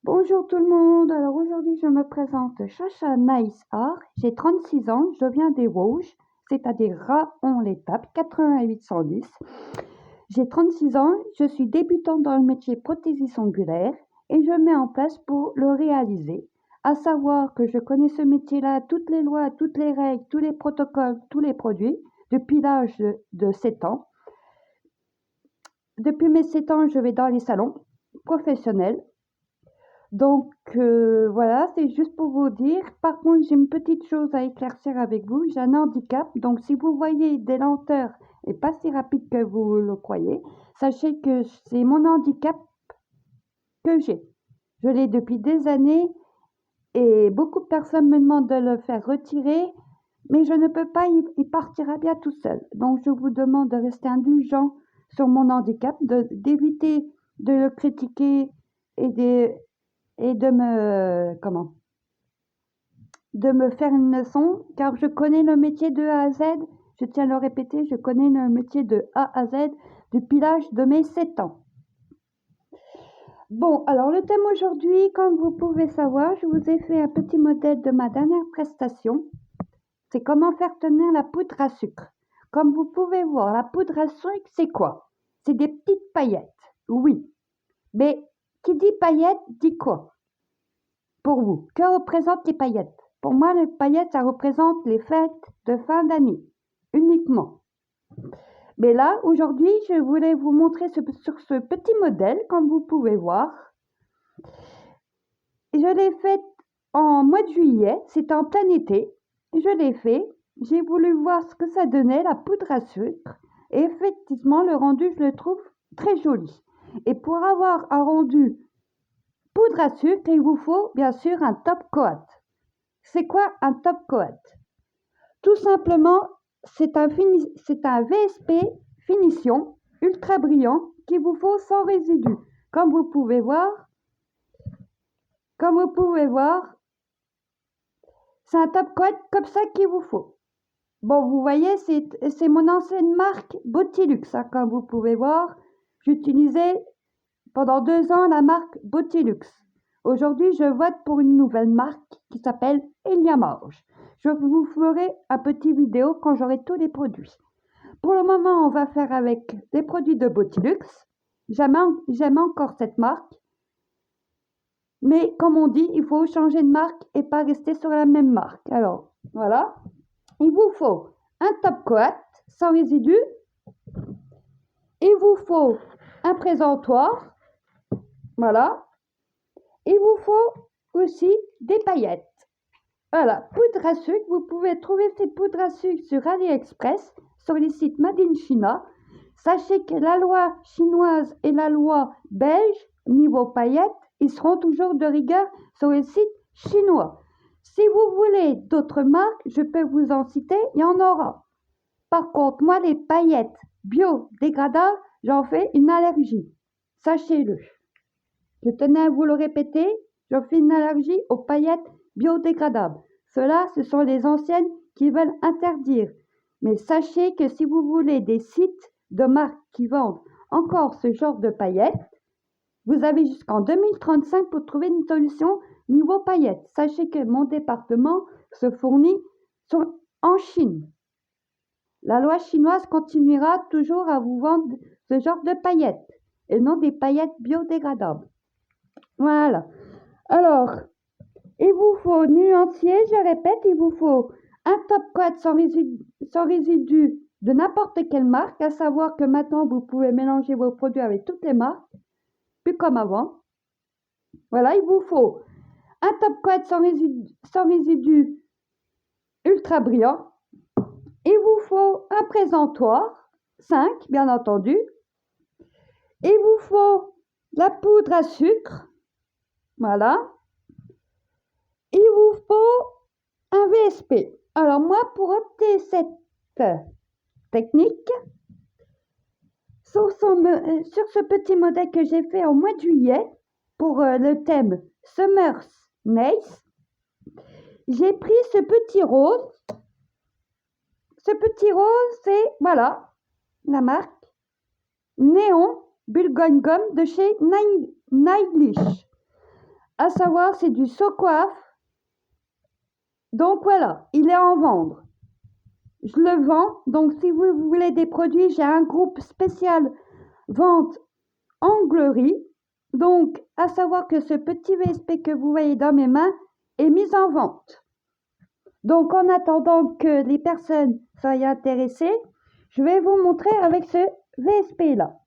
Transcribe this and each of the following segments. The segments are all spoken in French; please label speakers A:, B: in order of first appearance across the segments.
A: Bonjour tout le monde, alors aujourd'hui je me présente Chacha Nice Art, j'ai 36 ans, je viens des Vosges, c'est-à-dire Raon-l'Étape, 8810. J'ai 36 ans, je suis débutante dans le métier prothésiste ongulaire et je mets en place pour le réaliser, à savoir que je connais ce métier-là, toutes les lois, toutes les règles, tous les protocoles, tous les produits, depuis l'âge de 7 ans. Depuis mes 7 ans, je vais dans les salons professionnels. Donc voilà, c'est juste pour vous dire. Par contre, j'ai une petite chose à éclaircir avec vous. J'ai un handicap, donc si vous voyez des lenteurs et pas si rapide que vous le croyez, sachez que c'est mon handicap que j'ai. Je l'ai depuis des années et beaucoup de personnes me demandent de le faire retirer, mais je ne peux pas, il partira bien tout seul. Donc je vous demande de rester indulgent sur mon handicap, d'éviter de le critiquer et de me faire une leçon, car je connais le métier de A à Z. Je tiens à le répéter, je connais le métier de A à Z depuis l'âge de mes 7 ans. Bon, alors le thème aujourd'hui, comme vous pouvez savoir, je vous ai fait un petit modèle de ma dernière prestation. C'est comment faire tenir la poudre à sucre. Comme vous pouvez voir, la poudre à sucre, c'est quoi? C'est des petites paillettes, oui. Mais qui dit paillettes, dit quoi? Pour vous, que représentent les paillettes? Pour moi, les paillettes, ça représente les fêtes de fin d'année, uniquement. Mais là, aujourd'hui, je voulais vous montrer sur ce petit modèle, comme vous pouvez voir. Je l'ai fait en mois de juillet, c'était en plein été. Je l'ai fait, j'ai voulu voir ce que ça donnait, la poudre à sucre. Et effectivement, le rendu, je le trouve très joli. Et pour avoir un rendu poudre à sucre, il vous faut bien sûr un top coat. C'est quoi un top coat? Tout simplement, c'est un VSP finition ultra brillant qu'il vous faut sans résidu. Comme vous pouvez voir, c'est un top coat comme ça qu'il vous faut. Bon, vous voyez, c'est mon ancienne marque Beautilux, hein, comme vous pouvez voir. J'utilisais pendant 2 ans la marque Beautilux. Aujourd'hui, je vote pour une nouvelle marque qui s'appelle Eliamarge. Je vous ferai un petit vidéo quand j'aurai tous les produits. Pour le moment, on va faire avec les produits de Beautilux. J'aime encore cette marque. Mais comme on dit, il faut changer de marque et pas rester sur la même marque. Alors, voilà. Il vous faut un top coat sans résidu. Il vous faut un présentoir. Voilà. Il vous faut aussi des paillettes. Voilà, poudre à sucre. Vous pouvez trouver cette poudre à sucre sur AliExpress, sur les sites Made in China. Sachez que la loi chinoise et la loi belge, niveau paillettes, ils seront toujours de rigueur sur les sites chinois. Si vous voulez d'autres marques, je peux vous en citer, il y en aura. Par contre, moi, les paillettes biodégradables, j'en fais une allergie. Sachez-le. Je tenais à vous le répéter, j'en fais une allergie aux paillettes biodégradables. Ceux-là, ce sont les anciennes qui veulent interdire. Mais sachez que si vous voulez des sites de marques qui vendent encore ce genre de paillettes, vous avez jusqu'en 2035 pour trouver une solution niveau paillettes. Sachez que mon département se fournit en Chine. La loi chinoise continuera toujours à vous vendre ce genre de paillettes et non des paillettes biodégradables. Voilà. Alors, il vous faut nuancier, je répète, il vous faut un top coat sans résidu de n'importe quelle marque, à savoir que maintenant vous pouvez mélanger vos produits avec toutes les marques, plus comme avant. Voilà, il vous faut un top coat sans résidu ultra brillant. Il vous faut un présentoir, 5 bien entendu. Il vous faut la poudre à sucre, voilà. Il vous faut un VSP. Alors moi, pour opter cette technique, sur ce petit modèle que j'ai fait au mois de juillet, pour le thème Summer's Nice, j'ai pris ce petit rose. Ce petit rose, c'est, voilà, la marque Néon Bulgone Gum de chez Nightlish. à savoir c'est du Socoaf. Donc voilà, il est en vente. Je le vends, donc si vous voulez des produits, j'ai un groupe spécial vente anglerie. Donc, à savoir que ce petit VSP que vous voyez dans mes mains est mis en vente. Donc, en attendant que les personnes soient intéressées, je vais vous montrer avec ce VSP-là.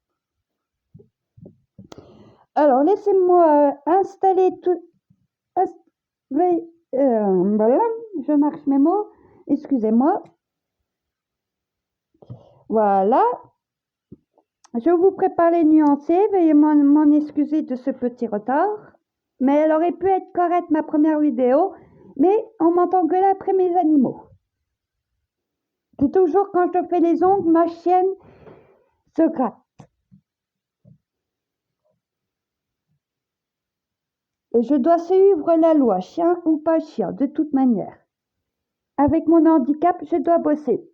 A: Alors, laissez-moi installer tout. Voilà, je marche mes mots. Excusez-moi. Voilà. Je vous prépare les nuancés. Veuillez m'en excuser de ce petit retard. Mais elle aurait pu être correcte, ma première vidéo. Mais on m'entend gueuler après mes animaux. C'est toujours quand je fais les ongles, ma chienne se gratte. Et je dois suivre la loi, chien ou pas chien, de toute manière. Avec mon handicap, je dois bosser.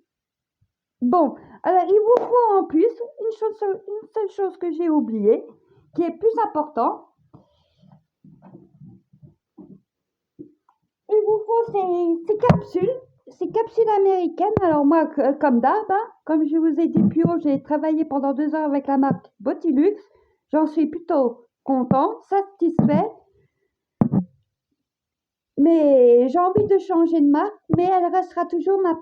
A: Bon, alors il vous faut en plus une seule chose que j'ai oubliée, qui est plus important. Il vous faut ces capsules américaines. Alors moi, comme d'hab, hein, comme je vous ai dit plus haut, j'ai travaillé pendant 2 ans avec la marque Botilux. J'en suis plutôt contente, satisfaite. Mais j'ai envie de changer de marque, mais elle restera toujours ma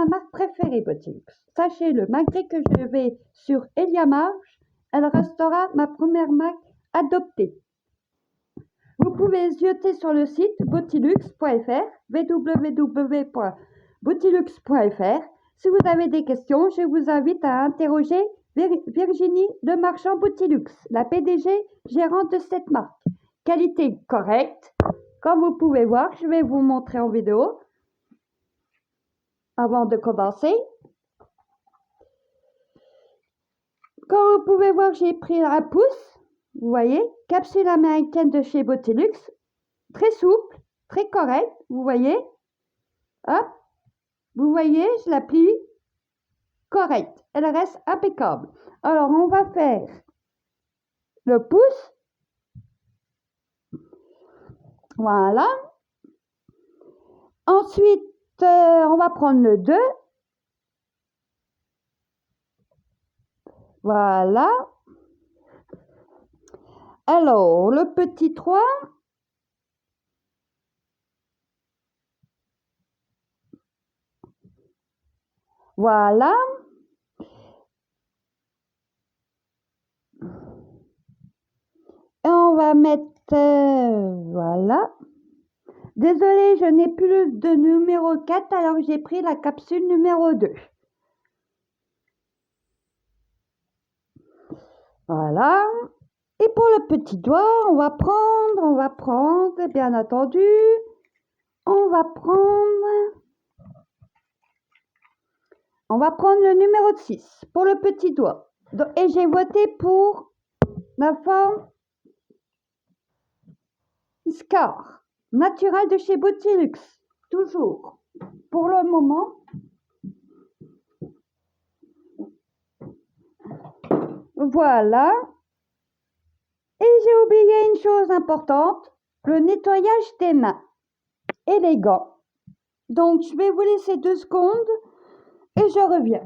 A: marque préférée, Botilux. Sachez-le, malgré que je vais sur Eliamarge, elle restera ma première marque adoptée. Vous pouvez jeter sur le site botilux.fr, www.botilux.fr. Si vous avez des questions, je vous invite à interroger Virginie Lemarchand Botilux, la PDG gérante de cette marque. Qualité correcte. Comme vous pouvez voir, je vais vous montrer en vidéo. Avant de commencer. Comme vous pouvez voir, j'ai pris un pouce. Vous voyez, capsule américaine de chez Botilux. Très souple, très correcte. Vous voyez. Hop. Vous voyez, je la plie. Correcte. Elle reste impeccable. Alors, on va faire le pouce. Voilà. Ensuite, on va prendre le 2. Voilà. Alors, le petit 3. Voilà. Et on va mettre, voilà. Désolée, je n'ai plus de numéro 4, alors j'ai pris la capsule numéro 2. Voilà. Et pour le petit doigt, on va prendre, bien entendu, on va prendre le numéro 6 pour le petit doigt. Et j'ai voté pour la forme Scar, naturelle de chez Botilux, toujours. Pour le moment, voilà. Et j'ai oublié une chose importante, le nettoyage des mains et les gants. Donc, je vais vous laisser 2 secondes et je reviens.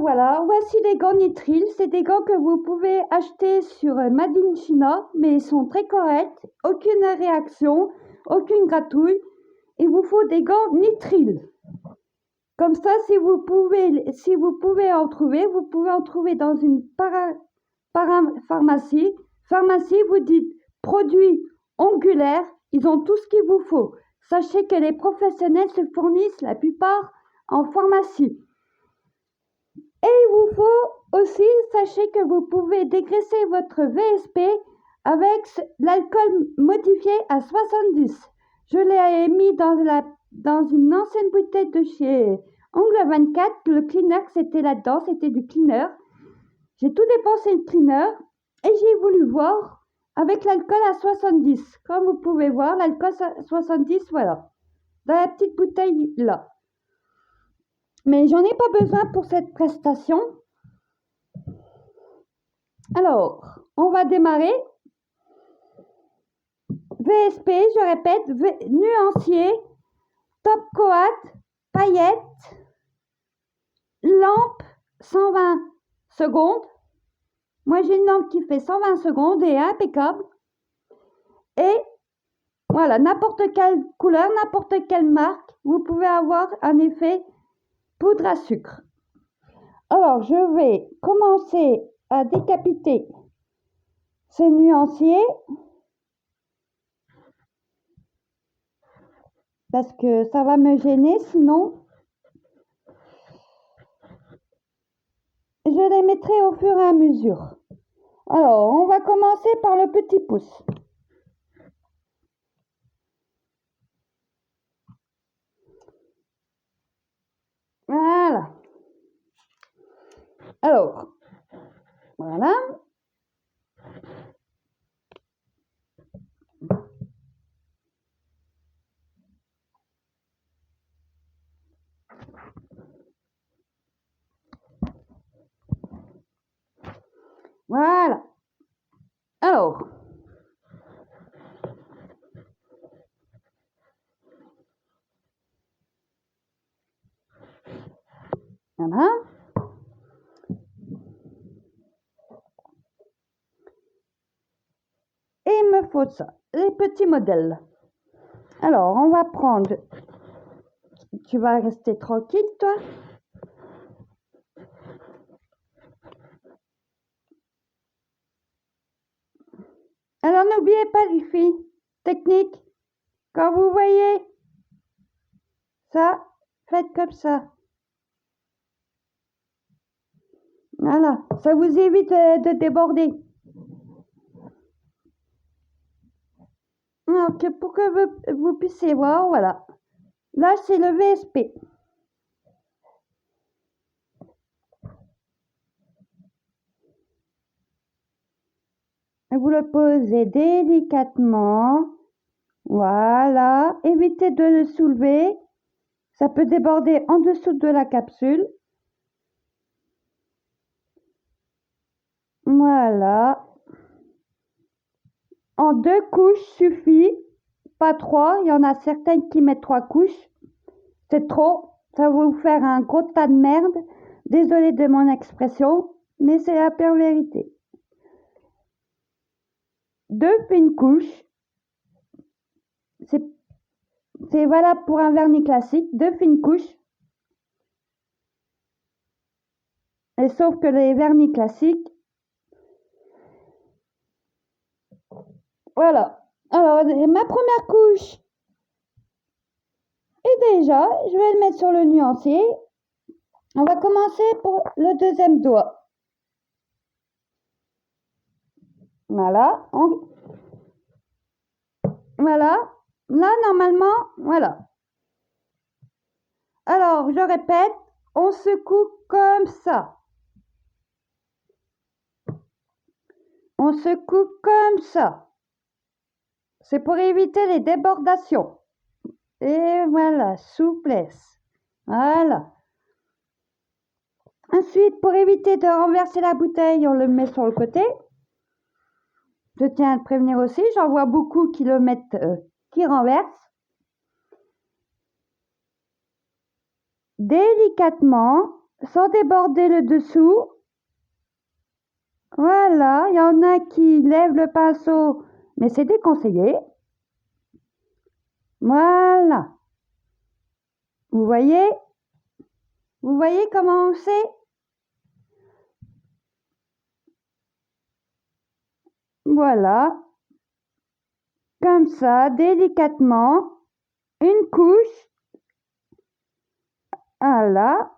A: voilà, voici les gants nitriles. C'est des gants que vous pouvez acheter sur Made in China, mais ils sont très corrects. Aucune réaction, aucune gratouille. Il vous faut des gants nitriles. Comme ça, si vous pouvez en trouver, vous pouvez en trouver dans une pharmacie. Pharmacie, vous dites produits ongulaires, ils ont tout ce qu'il vous faut. Sachez que les professionnels se fournissent la plupart en pharmacie. Et il vous faut aussi, sachez que vous pouvez dégraisser votre VSP avec l'alcool modifié à 70. Je l'ai mis dans une ancienne bouteille de chez Angle 24. Le cleaner, c'était là-dedans, c'était du cleaner. J'ai tout dépensé le cleaner et j'ai voulu voir avec l'alcool à 70. Comme vous pouvez voir, l'alcool à 70, voilà, dans la petite bouteille là. Mais j'en ai pas besoin pour cette prestation. Alors, on va démarrer. VSP, je répète, nuancier, top coat, paillettes, lampe 120 secondes. Moi, j'ai une lampe qui fait 120 secondes et impeccable. Et voilà, n'importe quelle couleur, n'importe quelle marque, vous pouvez avoir un effet poudre à sucre. Alors, je vais commencer à décapiter ce nuancier parce que ça va me gêner, sinon je les mettrai au fur et à mesure. Alors, on va commencer par le petit pouce. Voilà. Alors, voilà. Voilà. Alors, voilà. Et il me faut ça, les petits modèles. Alors, on va prendre... Tu vas rester tranquille, toi. Alors, n'oubliez pas, les filles, technique, quand vous voyez ça, faites comme ça. Voilà, ça vous évite de déborder. Donc, pour que vous puissiez voir, voilà. Là, c'est le VSP. Vous le posez délicatement. Voilà. Évitez de le soulever. Ça peut déborder en dessous de la capsule. Voilà. En 2 couches suffit. Pas 3. Il y en a certaines qui mettent 3 couches. C'est trop. Ça va vous faire un gros tas de merde. Désolée de mon expression, mais c'est la pure vérité. 2 fines couches. C'est valable pour un vernis classique. 2 fines couches. Et sauf que les vernis classiques, voilà. Alors, ma première couche est déjà, je vais le mettre sur le nuancier. On va commencer pour le deuxième doigt. Voilà. Voilà. Là, normalement, voilà. Alors, je répète, on secoue comme ça. On secoue comme ça. C'est pour éviter les débordations. Et voilà, souplesse. Voilà. Ensuite, pour éviter de renverser la bouteille, on le met sur le côté. Je tiens à le prévenir aussi, j'en vois beaucoup qui le mettent, qui renversent. Délicatement, sans déborder le dessous. Voilà, il y en a qui lèvent le pinceau, mais c'est déconseillé. Voilà. Vous voyez comment on fait? Voilà. Comme ça, délicatement, une couche. Voilà.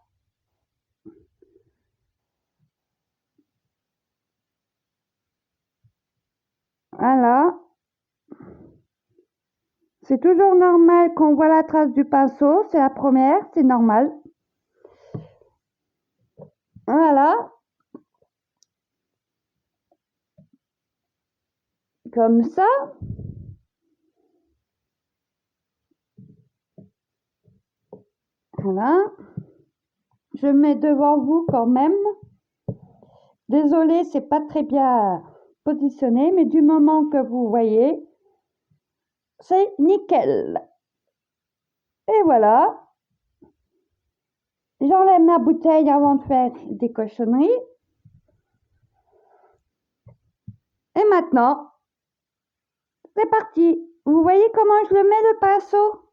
A: Voilà. C'est toujours normal qu'on voit la trace du pinceau. C'est la première, c'est normal. Voilà. Comme ça. Voilà. Je mets devant vous quand même. Désolée, c'est pas très bien positionné, mais du moment que vous voyez, c'est nickel. Et voilà. J'enlève ma bouteille avant de faire des cochonneries. Et maintenant, c'est parti. Vous voyez comment je le mets le pinceau?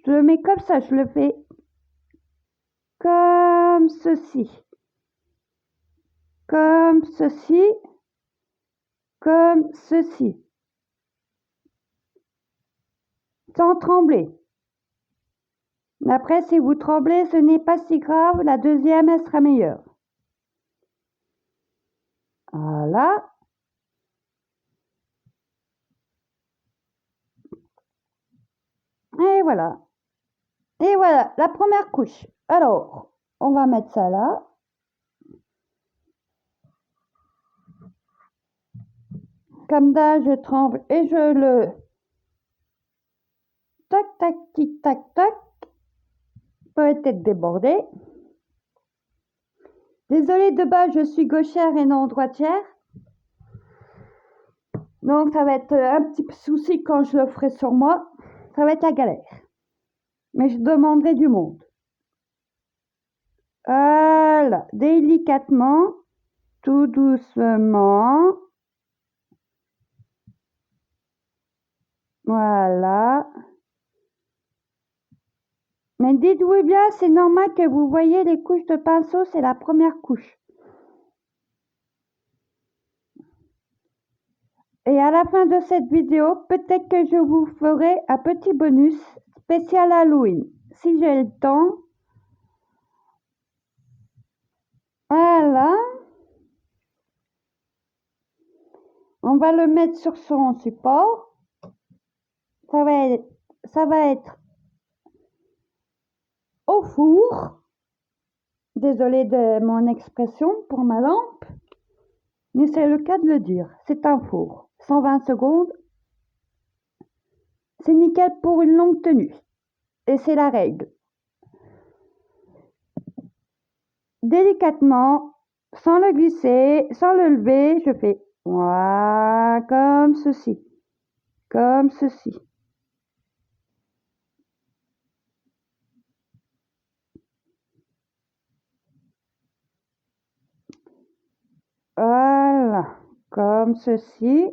A: Je le mets comme ça, je le fais comme ceci. Comme ceci. Comme ceci. Sans trembler. Après, si vous tremblez, ce n'est pas si grave. La deuxième, elle sera meilleure. Voilà. Et voilà. Et voilà, la première couche. Alors, on va mettre ça là. Comme ça, je tremble et je le... Tac, tac, tic, tac, tac. Peut-être débordé. Désolée, de base, je suis gauchère et non droitière. Donc, ça va être un petit souci quand je le ferai sur moi. Ça va être la galère. Mais je demanderai du monde. Voilà, délicatement, tout doucement. Voilà. Mais dites-vous bien, c'est normal que vous voyez les couches de pinceau, c'est la première couche. Et à la fin de cette vidéo, peut-être que je vous ferai un petit bonus spécial Halloween, si j'ai le temps. Voilà. On va le mettre sur son support. Ça va être au four. Désolée de mon expression pour ma lampe, mais c'est le cas de le dire. C'est un four. 120 secondes. C'est nickel pour une longue tenue. Et c'est la règle. Délicatement, sans le glisser, sans le lever, je fais voilà, comme ceci. Comme ceci. Voilà, comme ceci.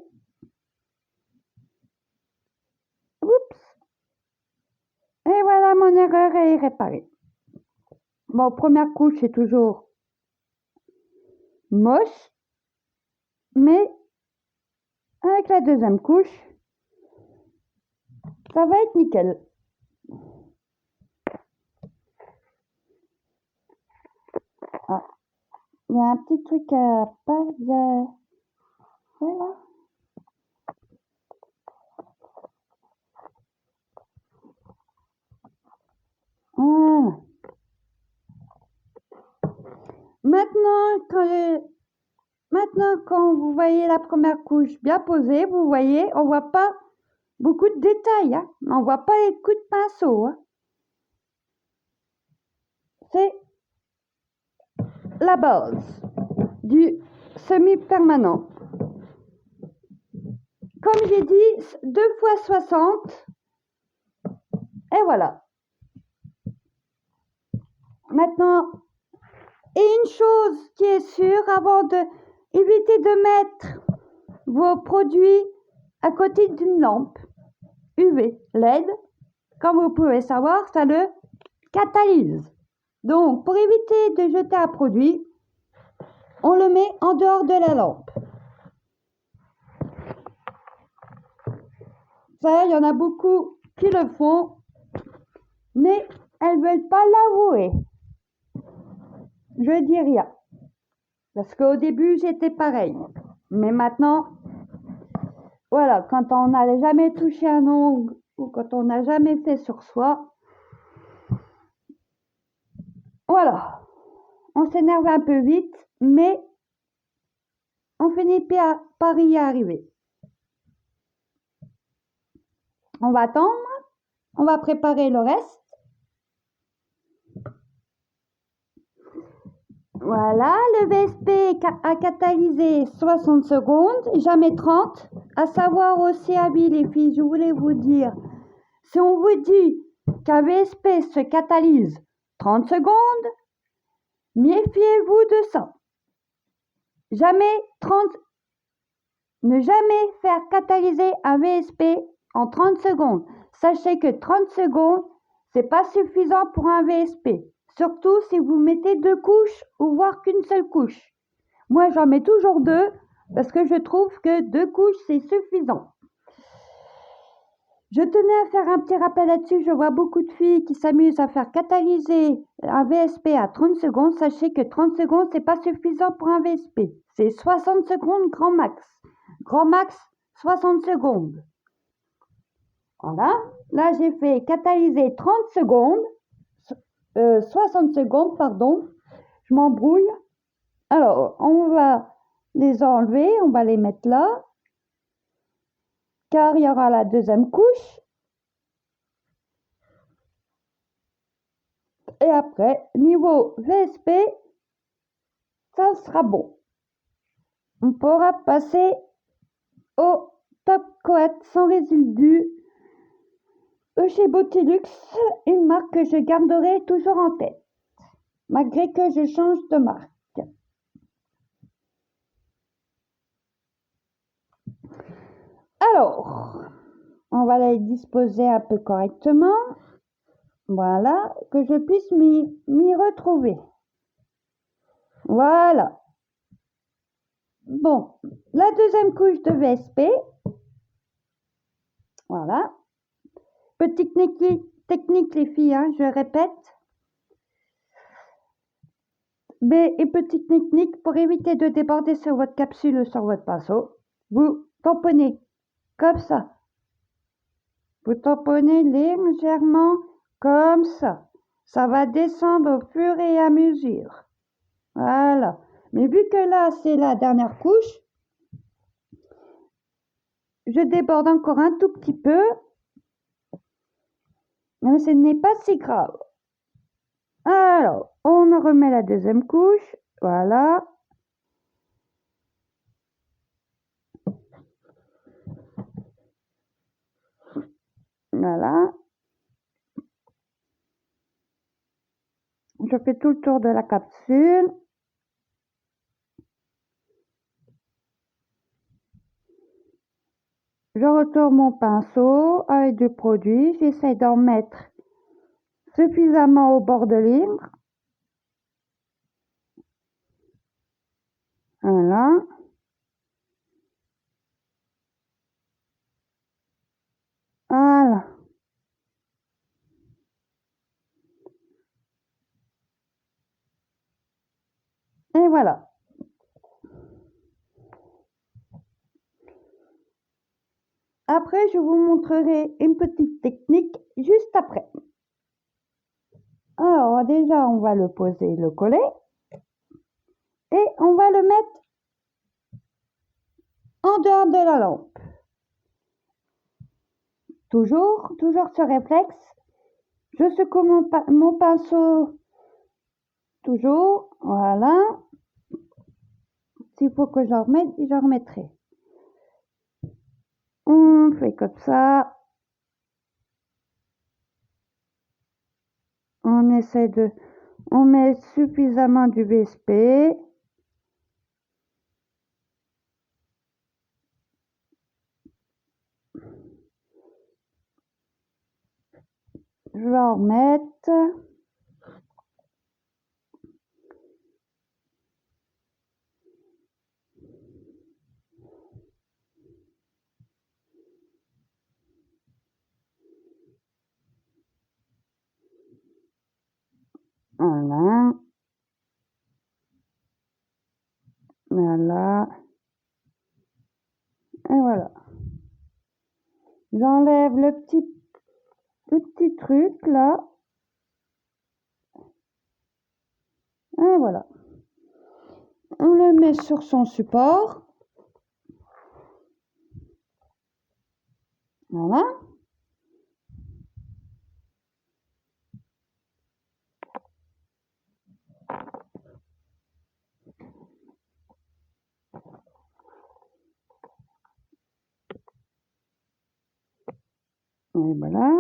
A: Oups. Et voilà, mon erreur est réparée. Bon, première couche, c'est toujours moche. Mais avec la deuxième couche, ça va être nickel. Ah, il y a un petit truc à pas bien. Voilà. Voilà. Maintenant, quand vous voyez la première couche bien posée, vous voyez, on voit pas beaucoup de détails. Hein. On voit pas les coups de pinceau. Hein. C'est la base du semi-permanent. Comme j'ai dit, 2 fois 60. Et voilà. Maintenant, Et une chose qui est sûre, avant de éviter de mettre vos produits à côté d'une lampe UV LED, comme vous pouvez savoir, ça le catalyse. Donc, pour éviter de jeter un produit, on le met en dehors de la lampe. Ça, il y en a beaucoup qui le font, mais elles ne veulent pas l'avouer. Je dis rien. Parce qu'au début, j'étais pareil. Mais maintenant, voilà, quand on n'a jamais touché un ongle ou quand on n'a jamais fait sur soi, voilà, on s'énerve un peu vite, mais on finit par y arriver. On va attendre, on va préparer le reste. Voilà, le VSP a catalysé 60 secondes, jamais 30. À savoir aussi, amis les filles, je voulais vous dire, si on vous dit qu'un VSP se catalyse 30 secondes, méfiez-vous de ça. Ne jamais faire catalyser un VSP en 30 secondes. Sachez que 30 secondes, c'est pas suffisant pour un VSP. Surtout si vous mettez 2 couches ou voire qu'une seule couche. Moi, j'en mets toujours 2 parce que je trouve que 2 couches, c'est suffisant. Je tenais à faire un petit rappel là-dessus. Je vois beaucoup de filles qui s'amusent à faire catalyser un VSP à 30 secondes. Sachez que 30 secondes, c'est pas suffisant pour un VSP. C'est 60 secondes grand max. Grand max, 60 secondes. Voilà. Là, j'ai fait catalyser 30 secondes. 60 secondes, pardon. Je m'embrouille. Alors, on va les enlever. On va les mettre là. Car il y aura la deuxième couche. Et après, niveau VSP, ça sera bon. On pourra passer au top coat sans résidu chez Beautylux, une marque que je garderai toujours en tête, malgré que je change de marque. Alors, on va les disposer un peu correctement. Voilà, que je puisse m'y retrouver. Voilà. Bon, la deuxième couche de VSP. Voilà. Petite technique les filles, hein, je répète. Mais une petite technique pour éviter de déborder sur votre capsule ou sur votre pinceau. Vous tamponnez comme ça. Vous tamponnez légèrement comme ça. Ça va descendre au fur et à mesure. Voilà. Mais vu que là, c'est la dernière couche, je déborde encore un tout petit peu. Mais ce n'est pas si grave. Alors, on remet la deuxième couche. Voilà. Voilà. Je fais tout le tour de la capsule. Je retourne mon pinceau avec du produit. J'essaie d'en mettre suffisamment au bord de livre. Voilà. Voilà. Et voilà. Après, je vous montrerai une petite technique juste après. Alors, déjà, on va le poser, le coller. Et on va le mettre en dehors de la lampe. Toujours ce réflexe. Je secoue mon pinceau. Toujours. Voilà. S'il faut que j'en remette, je remettrai. On fait comme ça. On essaie de... On met suffisamment d'UVSP. Je vais en remettre. Voilà. Voilà. Et voilà. J'enlève le petit truc là. Et voilà. On le met sur son support. Voilà. Et voilà.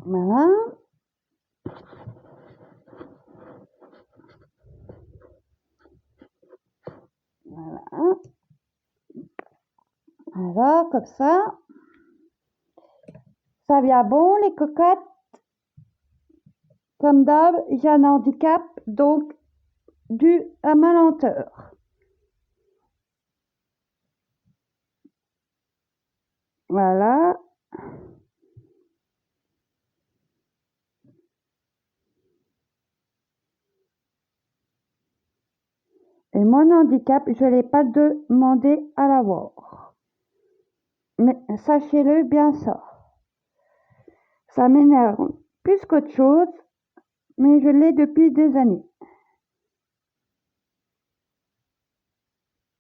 A: Voilà. Voilà. Alors, comme ça. Ça vient bon, les cocottes. Comme d'hab, j'ai un handicap, donc dû à ma lenteur. Voilà. Et mon handicap, je ne l'ai pas demandé à l'avoir. Mais sachez-le bien ça. Ça m'énerve plus qu'autre chose, mais je l'ai depuis des années.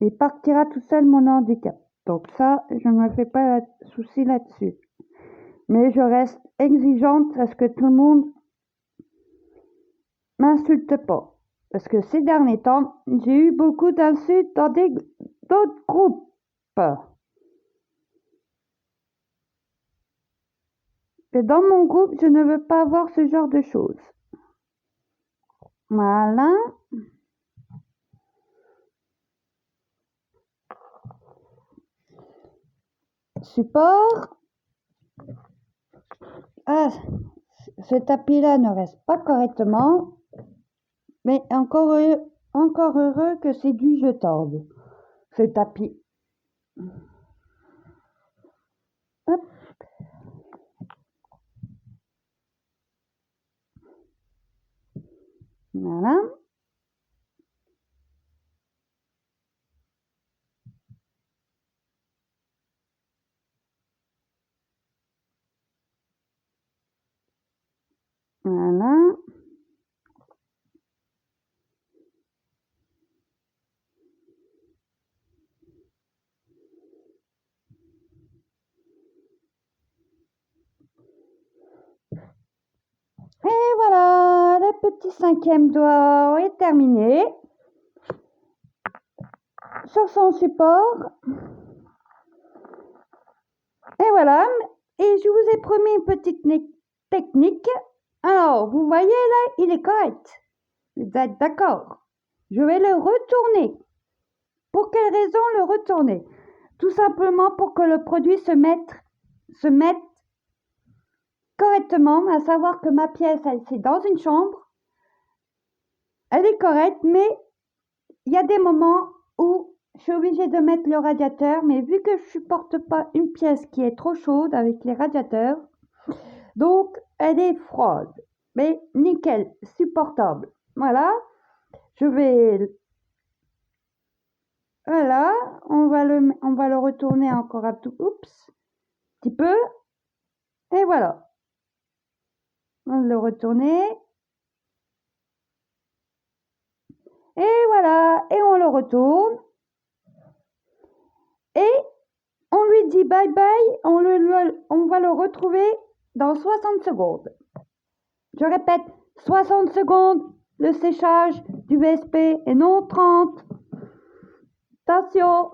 A: Il partira tout seul mon handicap. Donc ça, je ne me fais pas souci là-dessus. Mais je reste exigeante à ce que tout le monde m'insulte pas. Parce que ces derniers temps, j'ai eu beaucoup d'insultes dans d'autres groupes. Et dans mon groupe, je ne veux pas avoir ce genre de choses. Voilà. Support. Ah, ce tapis-là ne reste pas correctement. Mais encore heureux que c'est du jetable, ce tapis. Hop. Voilà. Voilà. Et voilà, le petit 5e doigt est terminé. Sur son support. Et voilà. Et je vous ai promis une petite technique. Alors, vous voyez là, il est correct. Vous êtes d'accord? Je vais le retourner. Pour quelle raison le retourner? Tout simplement pour que le produit se mette correctement, à savoir que ma pièce, elle, c'est dans une chambre. Elle est correcte, mais il y a des moments où je suis obligée de mettre le radiateur, mais vu que je ne supporte pas une pièce qui est trop chaude avec les radiateurs, donc elle est froide, mais nickel, supportable. Voilà, je vais... Voilà, on va le retourner encore un tout... Oups. petit peu. Et voilà. On le retourner. Et voilà. Et on le retourne. Et on lui dit bye bye. On va le retrouver dans 60 secondes. Je répète, 60 secondes, le séchage du VSP et non 30. Attention.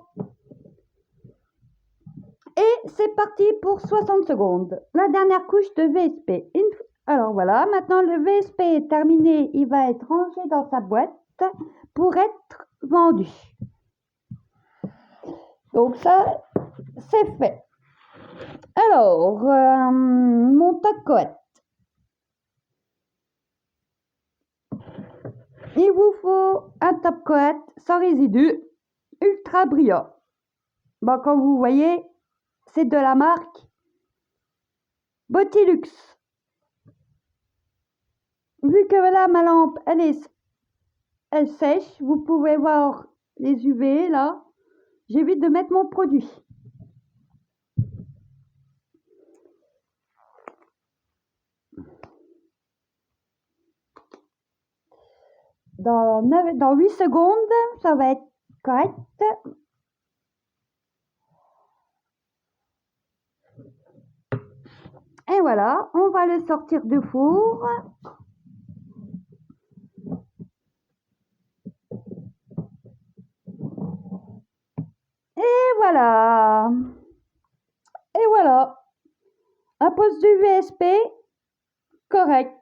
A: Et c'est parti pour 60 secondes. La dernière couche de VSP. Alors voilà, maintenant le VSP est terminé. Il va être rangé dans sa boîte pour être vendu. Donc ça, c'est fait. Alors, mon top coat. Il vous faut un top coat sans résidus, ultra brillant. Bon, comme vous voyez, c'est de la marque Botilux. Vu que là, ma lampe, elle sèche, vous pouvez voir les UV là. J'évite de mettre mon produit. Dans 8 secondes, ça va être correct. Et voilà, on va le sortir du four. Et voilà. Et voilà. Un poste du VSP correct.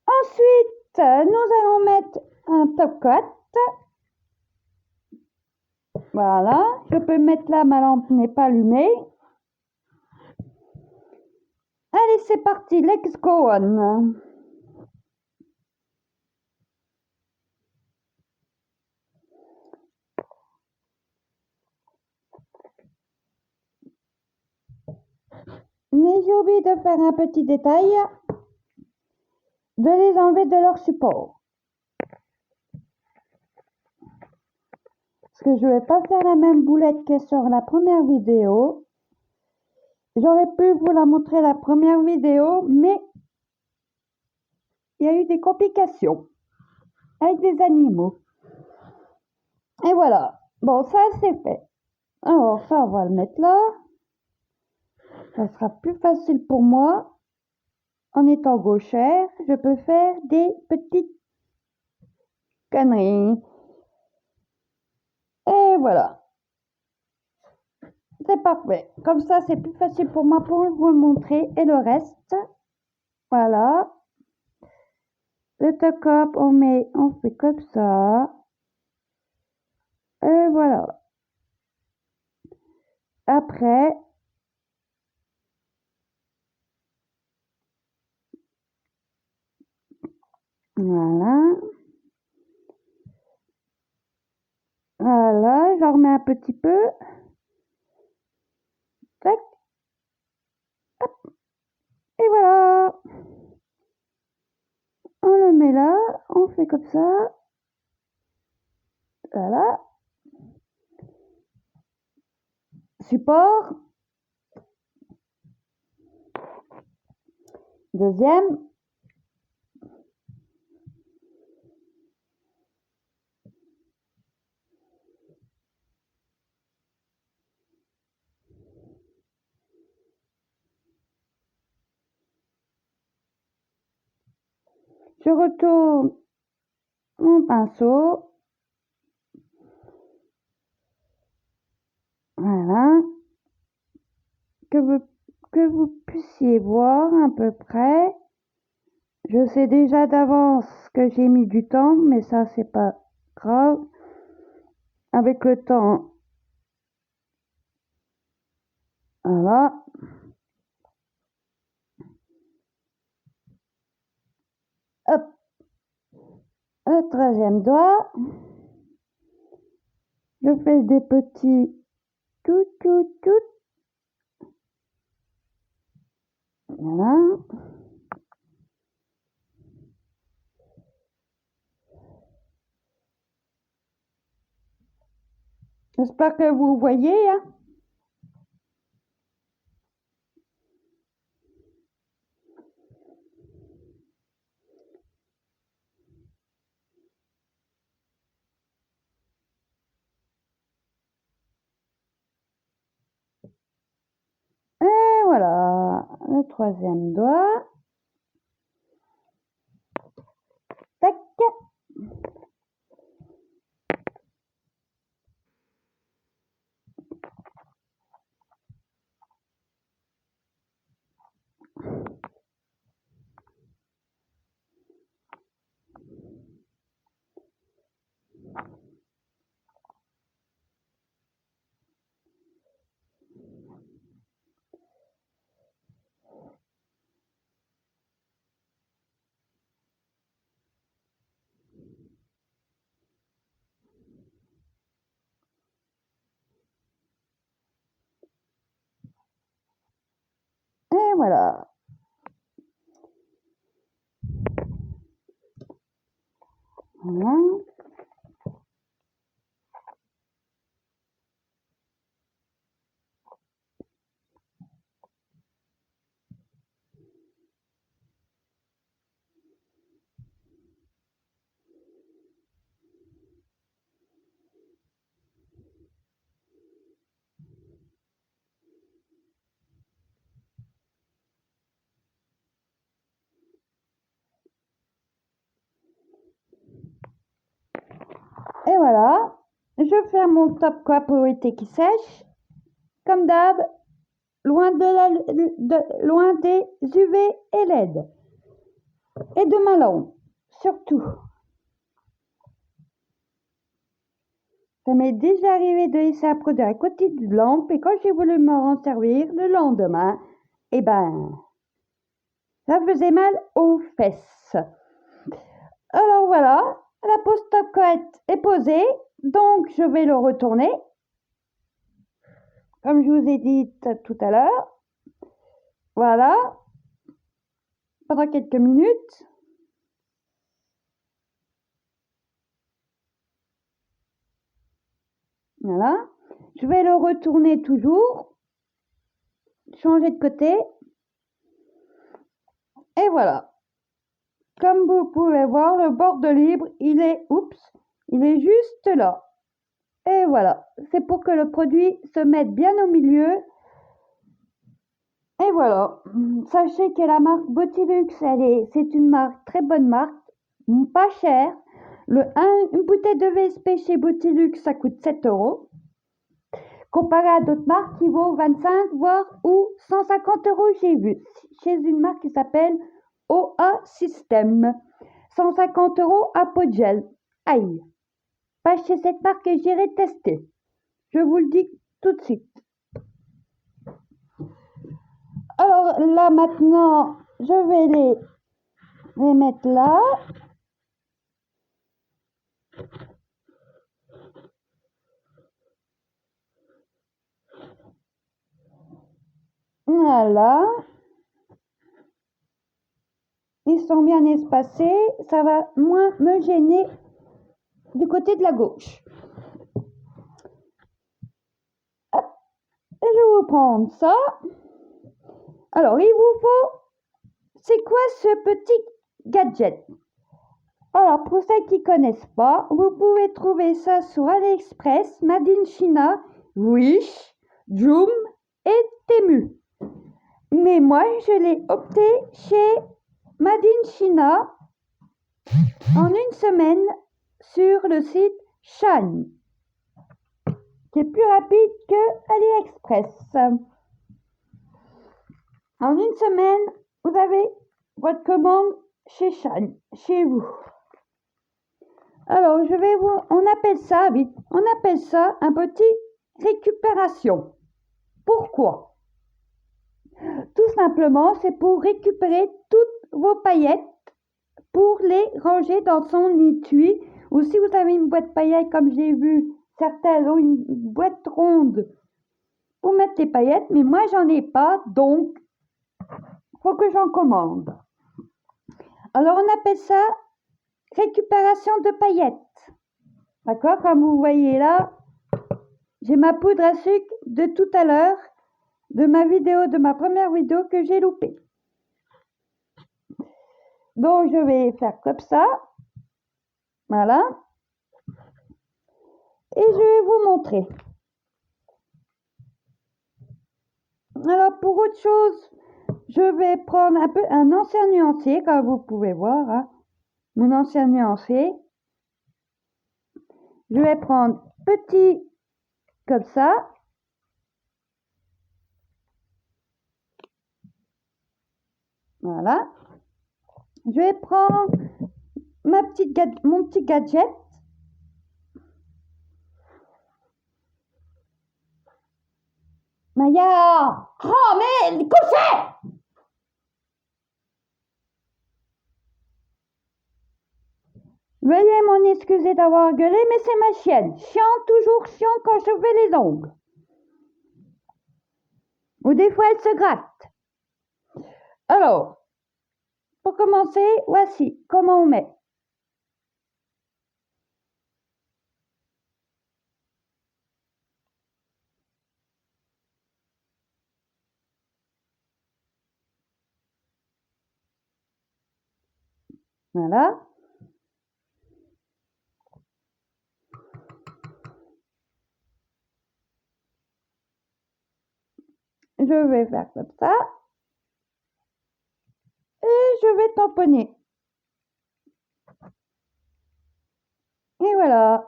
A: Ensuite, nous allons mettre un top coat. Voilà, je peux mettre là, ma lampe n'est pas allumée. Allez, c'est parti, let's go on. Mais j'ai oublié de faire un petit détail, de les enlever de leur support. Parce que je ne vais pas faire la même boulette que sur la première vidéo. J'aurais pu vous la montrer la première vidéo, mais il y a eu des complications avec des animaux. Et voilà. Bon, ça c'est fait. Alors ça, on va le mettre là. Ça sera plus facile pour moi. En étant gauchère, je peux faire des petites conneries. Et voilà. C'est parfait. Comme ça, c'est plus facile pour moi pour vous le montrer. Et le reste, voilà. Le top, on fait comme ça. Et voilà. Après, voilà. Voilà, j'en remets un petit peu. Tac. Hop. Et voilà. On le met là. On fait comme ça. Voilà. Support. Deuxième. Je retourne mon pinceau. Voilà. Que vous puissiez voir à peu près. Je sais déjà d'avance que j'ai mis du temps, mais ça, c'est pas grave. Avec le temps, voilà. Hop. Le troisième doigt. Je fais des petits tout. Voilà. J'espère que vous voyez. Hein. le troisième doigt. Tac. Et voilà. Voilà. Et voilà. Je fais mon top coat pour l'été qui sèche. Comme d'hab, loin des UV et LED. Et de ma lampe, surtout. Ça m'est déjà arrivé de laisser un produit à côté de lampe et quand j'ai voulu m'en servir le lendemain, eh ben, ça faisait mal aux fesses. Alors voilà, la pose top coat est posée, donc je vais le retourner. Comme je vous ai dit tout à l'heure. Voilà. Pendant quelques minutes. Voilà. Je vais le retourner toujours. Changer de côté. Et voilà. Comme vous pouvez voir, le bord de libre, il est juste là. Et voilà. C'est pour que le produit se mette bien au milieu. Et voilà. Sachez que la marque Beautylux, c'est une marque, très bonne marque, pas chère. Une bouteille de VSP chez Beautylux, ça coûte 7 €. Comparé à d'autres marques qui vaut 25 voire ou 150 €, j'ai vu chez une marque qui s'appelle OA System. 150 € à pot de gel. Aïe. Pas chez cette marque que j'irai tester. Je vous le dis tout de suite. Alors là maintenant, je vais les mettre là. Voilà. Ils sont bien espacés. Ça va moins me gêner du côté de la gauche. Hop. Et je vais vous prendre ça. Alors, il vous faut... C'est quoi ce petit gadget? Alors, pour ceux qui ne connaissent pas, vous pouvez trouver ça sur AliExpress, Made in China, Wish, Joom et Temu. Mais moi, je l'ai opté chez Made in China en une semaine sur le site Shine, qui est plus rapide que AliExpress. En une semaine, vous avez votre commande chez Shine, chez vous. Alors, on appelle ça un petit récupération. Pourquoi? Tout simplement, c'est pour récupérer toutes vos paillettes pour les ranger dans son étui. Ou si vous avez une boîte paillettes, comme j'ai vu, certaines ont une boîte ronde pour mettre les paillettes, mais moi, j'en ai pas, donc, faut que j'en commande. Alors, on appelle ça récupération de paillettes. D'accord? Comme vous voyez là, j'ai ma poudre à sucre de tout à l'heure, de ma première vidéo que j'ai loupée. Donc, je vais faire comme ça. Voilà. Et je vais vous montrer. Alors, pour autre chose, je vais prendre un ancien nuancier, comme vous pouvez voir, hein, mon ancien nuancier. Je vais prendre petit comme ça. Voilà. Je vais prendre mon petit gadget. Maya! Oh, mais couchez! Veuillez m'en excuser d'avoir gueulé, mais c'est ma chienne. Chiant, toujours chiant quand je fais les ongles. Ou des fois, elle se gratte. Alors, pour commencer, voici comment on met. Voilà. Je vais faire comme ça. Et je vais tamponner. Et voilà.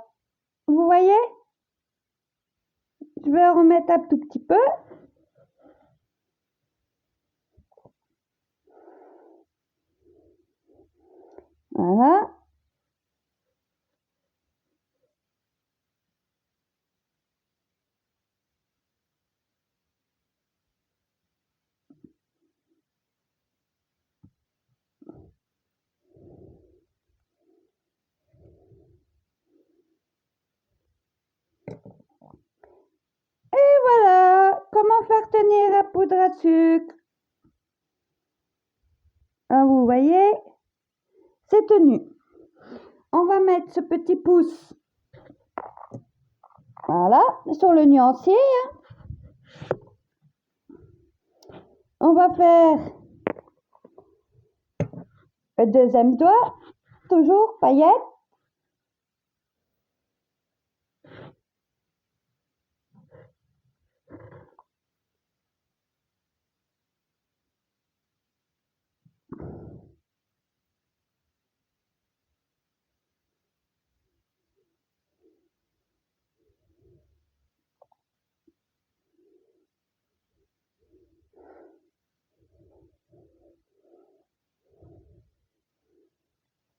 A: Vous voyez? Je vais en remettre un tout petit peu. Voilà. Et voilà. Comment faire tenir la poudre à sucre? Ah, vous voyez? C'est tenu. On va mettre ce petit pouce, voilà, sur le nuancier. On va faire le deuxième doigt, toujours paillette.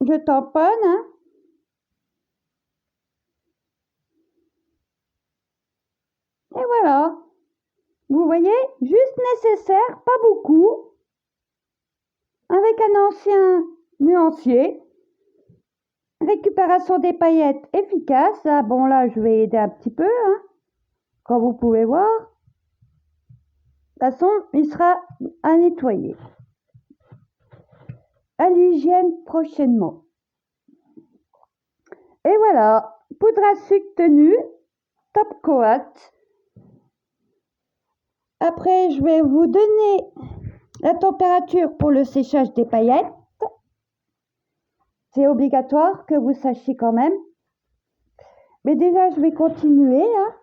A: Je tamponne, hein. Et voilà. Vous voyez, juste nécessaire, pas beaucoup. Avec un ancien nuancier. Récupération des paillettes efficace. Ah, bon, là, je vais aider un petit peu, hein, comme vous pouvez voir. De toute façon, il sera à nettoyer. À l'hygiène prochainement. Et voilà, poudre à sucre tenue, top coat. Après, je vais vous donner la température pour le séchage des paillettes. C'est obligatoire que vous sachiez quand même. Mais déjà, je vais continuer, hein.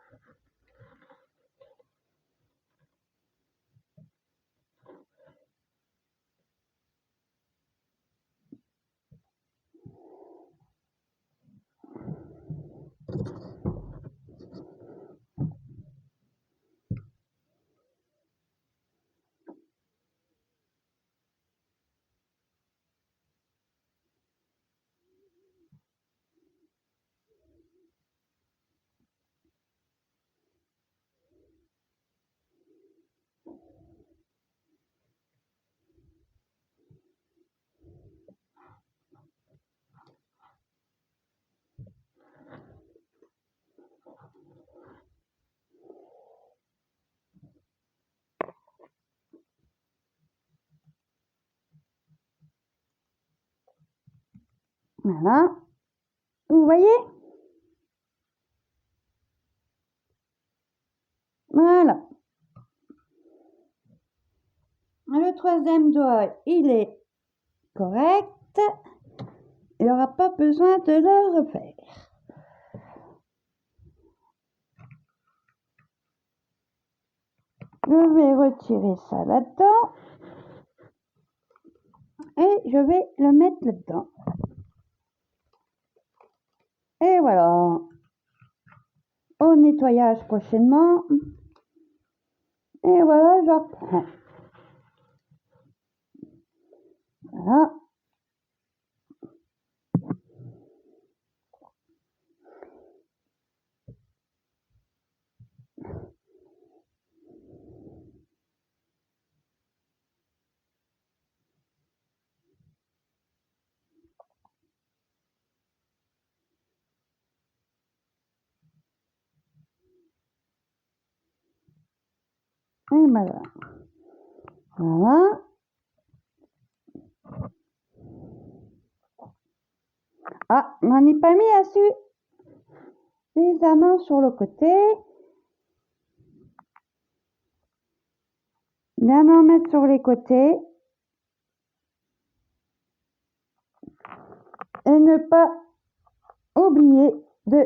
A: Voilà. Vous voyez? Voilà. Le troisième doigt, il est correct. Il n'y aura pas besoin de le refaire. Je vais retirer ça là-dedans. et je vais le mettre là-dedans. Et voilà. Au nettoyage prochainement. Et voilà, je reprends. Voilà. Et voilà. Voilà. Ah, on n'y pas mis assez les mains sur le côté. Bien en mettre sur les côtés. Et ne pas oublier de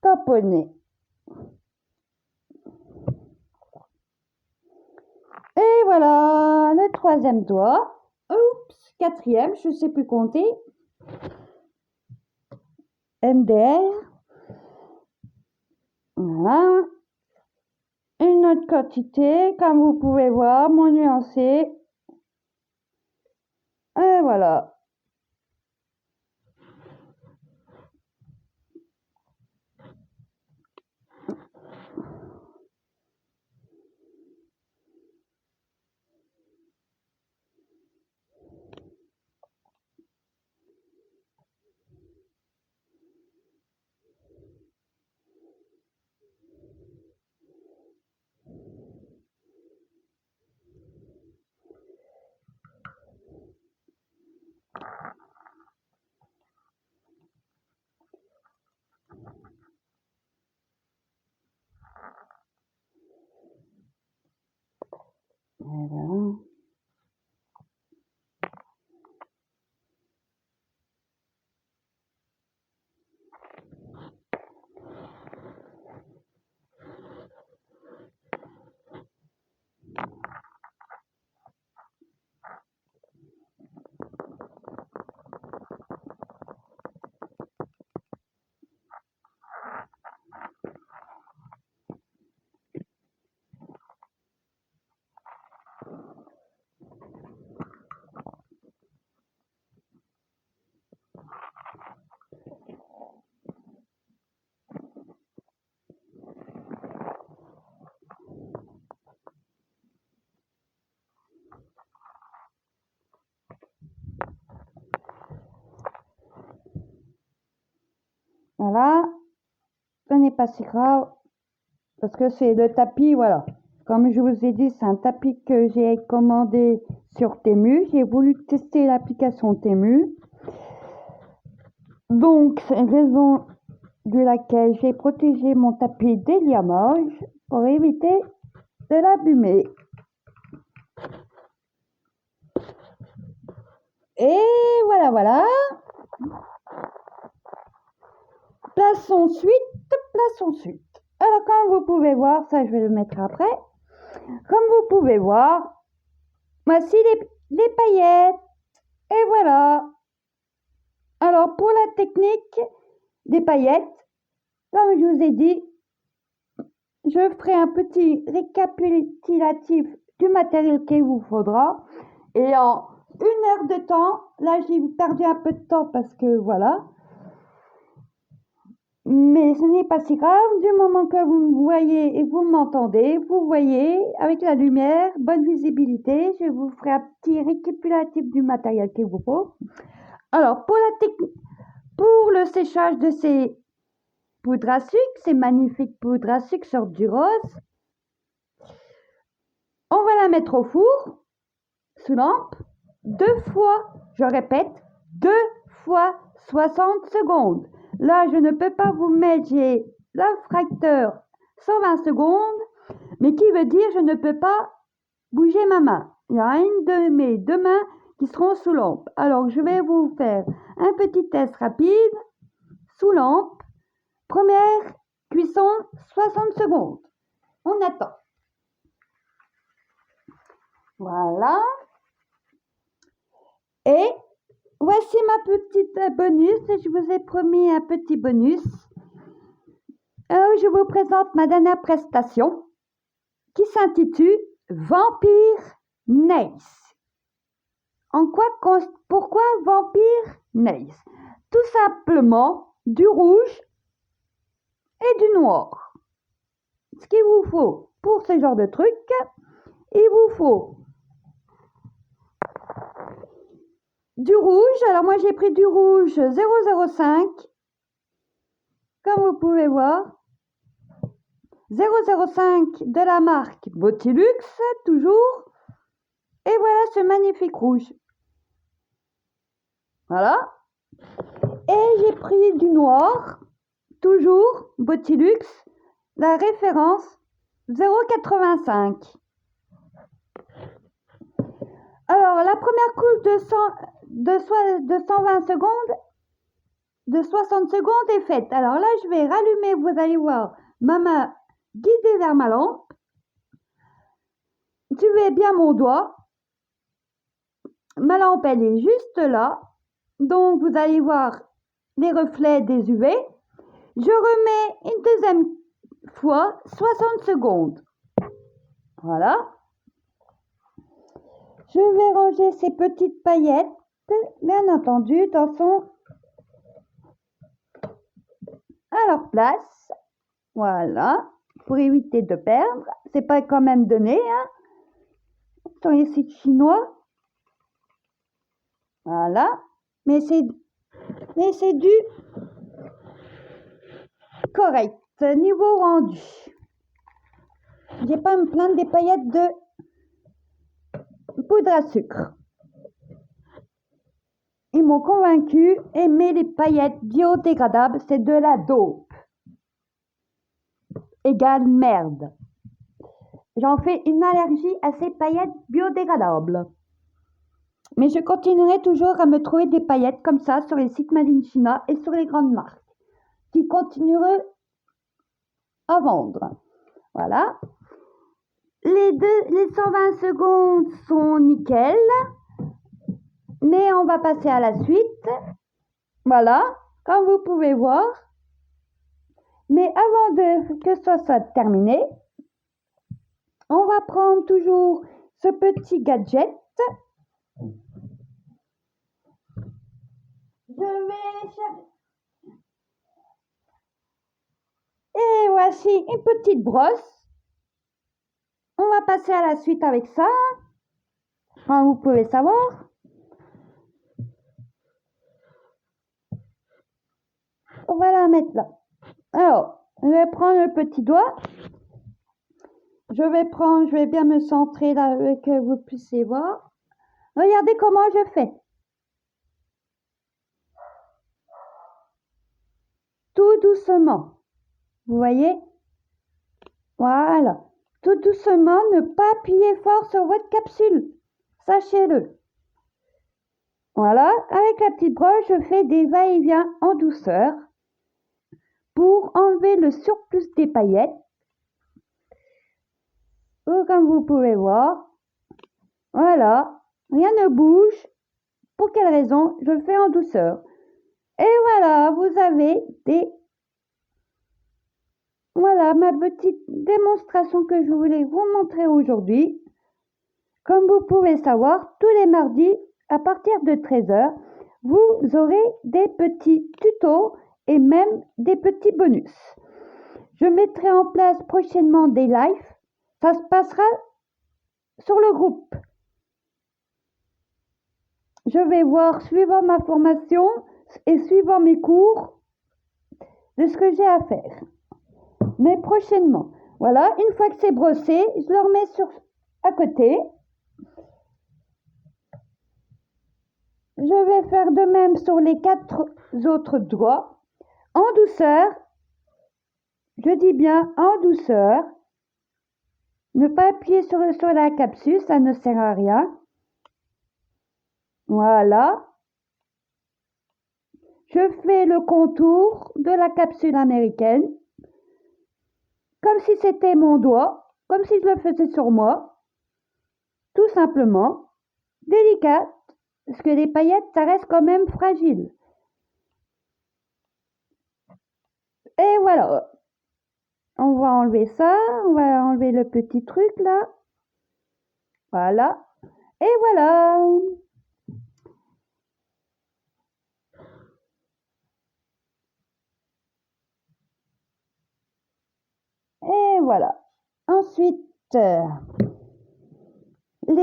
A: tamponner. Et voilà, le troisième doigt. Oups, quatrième, je ne sais plus compter. MDR. Voilà. Une autre quantité, comme vous pouvez voir, mon nuancé. Et voilà. Et voilà. Voilà. Ce n'est pas si grave. Parce que c'est le tapis, voilà. Comme je vous ai dit, c'est un tapis que j'ai commandé sur Temu. J'ai voulu tester l'application Temu. Donc, c'est une raison de laquelle j'ai protégé mon tapis des liamages pour éviter de l'abîmer. Et voilà, voilà. Place ensuite. Alors, comme vous pouvez voir, ça je vais le mettre après. Comme vous pouvez voir, voici les paillettes. Et voilà. Alors, pour la technique des paillettes, comme je vous ai dit, je ferai un petit récapitulatif du matériel qu'il vous faudra. Et en 1 heure de temps, là j'ai perdu un peu de temps parce que voilà. Mais ce n'est pas si grave, du moment que vous me voyez et vous m'entendez, vous voyez avec la lumière, bonne visibilité, je vous ferai un petit récapitulatif du matériel qu'il vous faut. Alors, pour le séchage de ces poudres à sucre, ces magnifiques poudres à sucre sortent du rose, on va la mettre au four, sous lampe, 2 fois, je répète, 2 fois 60 secondes. Là, je ne peux pas vous mettre, j'ai l'infracteur 120 secondes, mais qui veut dire je ne peux pas bouger ma main. Il y a une de mes 2 mains qui seront sous lampe. Alors, je vais vous faire un petit test rapide, sous lampe, première cuisson, 60 secondes. On attend. Voilà. Et voici ma petite bonus. Je vous ai promis un petit bonus. Je vous présente ma dernière prestation qui s'intitule Vampire Nace. Pourquoi Vampire Nace? Tout simplement du rouge et du noir. Ce qu'il vous faut pour ce genre de truc, il vous faut du rouge. Alors moi j'ai pris du rouge 005, comme vous pouvez voir. 005 de la marque Beautylux, toujours. Et voilà ce magnifique rouge. Voilà. Et j'ai pris du noir, toujours Beautylux, la référence 0,85. Alors, la première couche de 120 secondes, de 60 secondes est faite. Alors là, je vais rallumer, vous allez voir, ma main guidée vers ma lampe. Suivez bien mon doigt. Ma lampe, elle est juste là. Donc, vous allez voir les reflets des UV. Je remets une deuxième fois 60 secondes. Voilà. Je vais ranger ces petites paillettes, bien entendu, à leur place. Voilà. Pour éviter de perdre. C'est pas quand même donné, hein. Sur les sites chinois. Voilà. Mais c'est du correct. Niveau rendu. Je vais pas me plaindre des paillettes de poudre à sucre. Ils m'ont convaincu. Aimer les paillettes biodégradables, c'est de la dope. Égale merde. J'en fais une allergie à ces paillettes biodégradables. Mais je continuerai toujours à me trouver des paillettes comme ça sur les sites Made in China et sur les grandes marques qui continueront à vendre. Voilà. Les 120 secondes sont nickel. Mais on va passer à la suite. Voilà, comme vous pouvez voir. Mais avant que ce soit terminé, on va prendre toujours ce petit gadget. Je vais chercher. Et voici une petite brosse. On va passer à la suite avec ça. Comme vous pouvez savoir. On va la mettre là. Alors, je vais prendre le petit doigt. Je vais bien me centrer là, que vous puissiez voir. Regardez comment je fais. Tout doucement. Vous voyez? Voilà. Tout doucement, ne pas appuyer fort sur votre capsule. Sachez-le. Voilà. Avec la petite broche, je fais des va-et-vient en douceur pour enlever le surplus des paillettes. Comme vous pouvez voir. Voilà. Rien ne bouge. Pour quelle raison? Je le fais en douceur. Et voilà, vous avez Voilà ma petite démonstration que je voulais vous montrer aujourd'hui. Comme vous pouvez savoir, tous les mardis, à partir de 13h, vous aurez des petits tutos et même des petits bonus. Je mettrai en place prochainement des lives. Ça se passera sur le groupe. Je vais voir, suivant ma formation et suivant mes cours, de ce que j'ai à faire. Mais prochainement. Voilà, une fois que c'est brossé, je le remets à côté. Je vais faire de même sur les 4 autres doigts. En douceur. Je dis bien en douceur. Ne pas appuyer sur la capsule, ça ne sert à rien. Voilà. Je fais le contour de la capsule américaine. Comme si c'était mon doigt, comme si je le faisais sur moi. Tout simplement. Délicate, Parce que les paillettes, ça reste quand même fragile. Et voilà. On va enlever ça. On va enlever le petit truc là. Voilà. Et voilà. Et voilà. Ensuite, les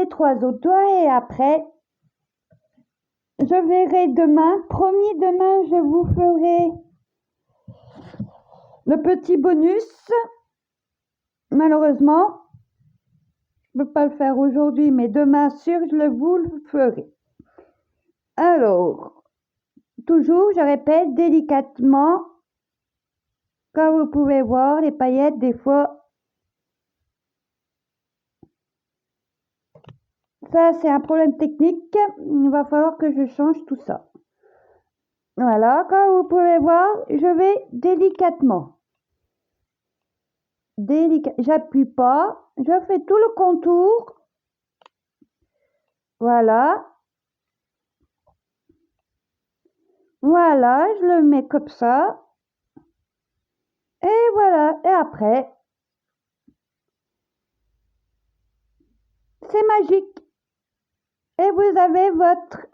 A: 3 autres doigts et après, je verrai demain. Promis, demain, je vous ferai le petit bonus. Malheureusement, je ne peux pas le faire aujourd'hui, mais demain, sûr, je vous le ferai. Alors, toujours, je répète délicatement, comme vous pouvez voir, les paillettes, des fois, ça, c'est un problème technique. Il va falloir que je change tout ça. Voilà, comme vous pouvez voir, je vais délicatement. J'appuie pas, je fais tout le contour. Voilà. Voilà, je le mets comme ça. Et voilà, et après, c'est magique. Et vous avez votre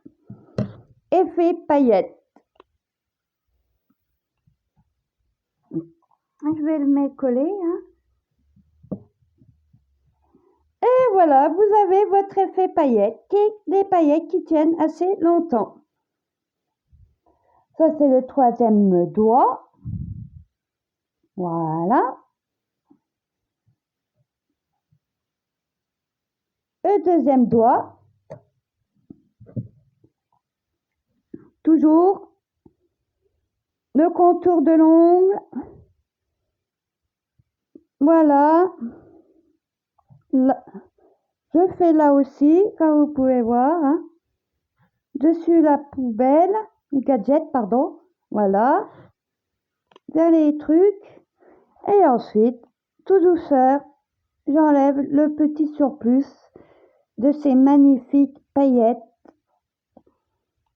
A: effet paillette. Je vais le mettre collé. Et voilà, vous avez votre effet paillette, des paillettes qui tiennent assez longtemps. Ça, c'est le 3e doigt. Voilà. Le 2e doigt. Toujours le contour de l'ongle. Voilà. Là. Je fais là aussi, comme vous pouvez voir, dessus la poubelle, les gadgets, pardon. Voilà. Dans les trucs. Et ensuite, tout douceur, j'enlève le petit surplus de ces magnifiques paillettes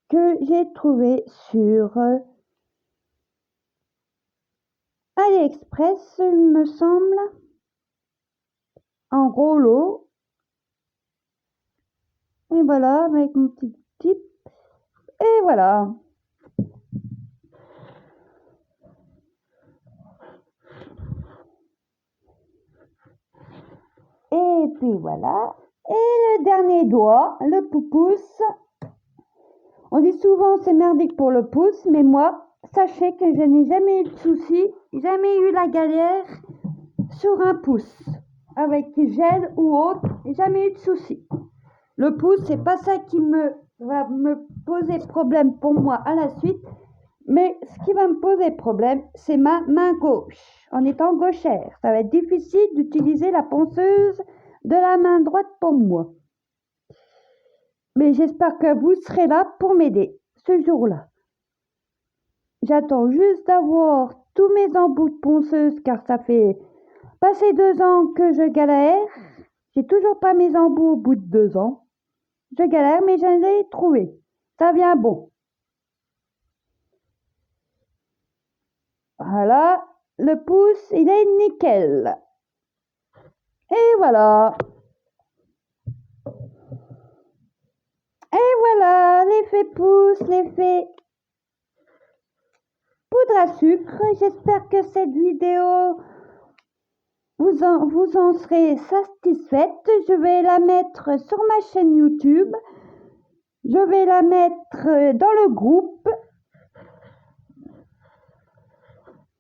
A: que j'ai trouvées sur AliExpress, il me semble, en gros lot. Et voilà, avec mon petit tip. Et voilà. Et puis voilà. Et le dernier doigt, le pouce. On dit souvent c'est merdique pour le pouce, mais moi, sachez que je n'ai jamais eu de souci, jamais eu la galère sur un pouce. Avec gel ou autre, jamais eu de souci. Le pouce, c'est pas ça qui va me poser problème pour moi à la suite. Mais ce qui va me poser problème, c'est ma main gauche. En étant gauchère, ça va être difficile d'utiliser la ponceuse de la main droite pour moi. Mais j'espère que vous serez là pour m'aider ce jour-là. J'attends juste d'avoir tous mes embouts de ponceuse car ça fait passer 2 ans que je galère. J'ai toujours pas mes embouts au bout de 2 ans. Je galère mais je l'ai trouvé. Ça vient bon. Voilà, le pouce, il est nickel. Et voilà. Et voilà, l'effet pouce, l'effet poudre à sucre. J'espère que cette vidéo, vous en serez satisfaite. Je vais la mettre sur ma chaîne YouTube. Je vais la mettre dans le groupe.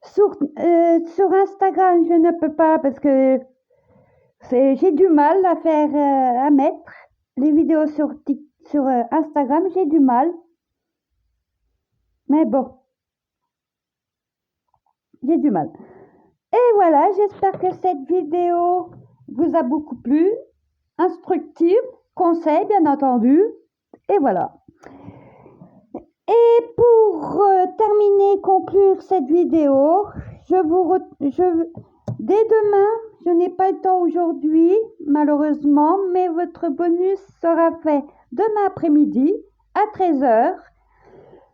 A: Sur Instagram, je ne peux pas parce que j'ai du mal à faire, à mettre les vidéos sur Instagram, j'ai du mal. Mais bon, j'ai du mal. Et voilà, j'espère que cette vidéo vous a beaucoup plu, instructive, conseil bien entendu. Et voilà. Et pour terminer, conclure cette vidéo, dès demain, je n'ai pas le temps aujourd'hui, malheureusement, mais votre bonus sera fait demain après-midi à 13h.